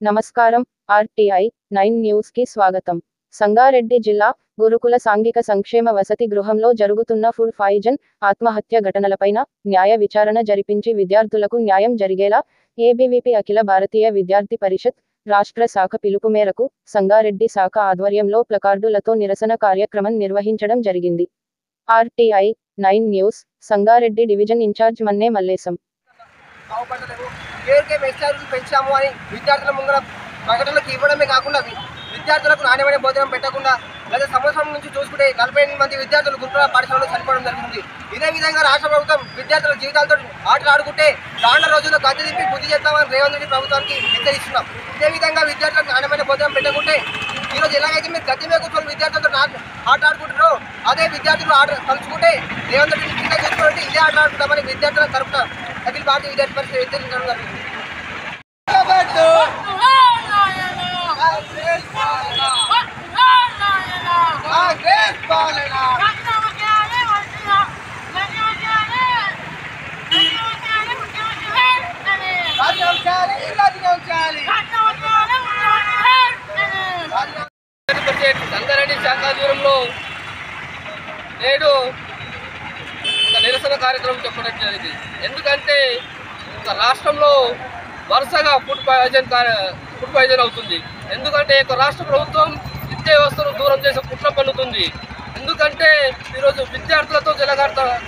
నమస్కారం. RTI 9 news కి స్వాగతం. సంగారెడ్డి జిల్లా గురుకుల సాంఘిక సంక్షేమ వసతి గృహంలో జరుగుతున్న ఫుడ్ పాయిజన్ ఆత్మహత్య ఘటనలపైన న్యాయ విచారణ జరిపించి విద్యార్థులకు న్యాయం జరిగేలా ఏబీవీపీ అఖిల భారతీయ విద్యార్థి పరిషత్ రాష్ట్ర శాఖ పిలుపు మేరకు సంగారెడ్డి శాఖ ఆధ్వర్యంలో ప్లకార్డులతో నిరసన కార్యక్రమం నిర్వహించడం జరిగింది. RTI 9 news Sangareddy division incharge Manne Mallesham. పెంచాము అని విద్యార్థుల ముందర ప్రకటనలకు ఇవ్వడమే కాకుండా విద్యార్థులకు నాణ్యమైన భోజనం పెట్టకుండా గత సంవత్సరం నుంచి చూసుకుంటే 48 మంది విద్యార్థులు గురుకుల పాఠశాలలో చనిపోవడం జరుగుతుంది. ఇదే విధంగా రాష్ట్ర ప్రభుత్వం విద్యార్థుల జీవితాలతో ఆటలు ఆడుకుంటే రానున్న రోజుల్లో గద్దె దింపి బుద్ధి చేస్తామని రేవంత్ రెడ్డి ప్రభుత్వానికి హెచ్చరిస్తున్నాం. ఇదే విధంగా విద్యార్థులకు నాణ్యమైన భోజనం పెట్టకుంటే ఈరోజు ఎలాగైతే మీరు గద్దె మీద కూర్చొని విద్యార్థులతో ఆట ఆడుకుంటారో అదే విద్యార్థులు ఆట తలుచుకుంటే రేవంత్ రెడ్డి కింద చూసుకుంటే ఇదే ఆట ఆడుకుంటామని విద్యార్థుల తరఫున అఖిల భారతీయ విద్యార్థి పరిషత్ హెచ్చరించడం జరుగుతుంది. సంగారెడ్డి శాఖ ఆధ్వర్యంలో నేడు నిరసన కార్యక్రమం చెప్పడం జరిగింది. ఎందుకంటే రాష్ట్రంలో వరుసగా ఫుడ్ పాయిజన్ అవుతుంది. ఎందుకంటే రాష్ట్ర ప్రభుత్వం విద్యా వ్యవస్థను దూరం చేసే కుట్ర పన్నుతుంది. ఎందుకంటే ఈరోజు విద్యార్థులతో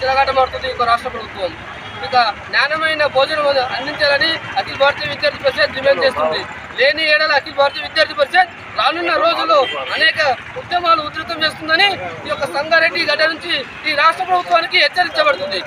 చెలగాటమాడుతుంది రాష్ట్ర ప్రభుత్వం. ఇక నాణ్యమైన భోజనం అందించాలని అఖిల భారతీయ విద్యార్థి పరిషత్ డిమాండ్ చేస్తుంది. లేని ఏడాది అఖిల భారతీయ విద్యార్థి పరిషత్ రానున్న రోజుల్లో అనేక ఉద్యమాలు ఉధృతం చేస్తుందని ఈ యొక్క సంగారెడ్డి గడ్డ నుంచి ఈ రాష్ట్ర ప్రభుత్వానికి హెచ్చరించబడుతుంది.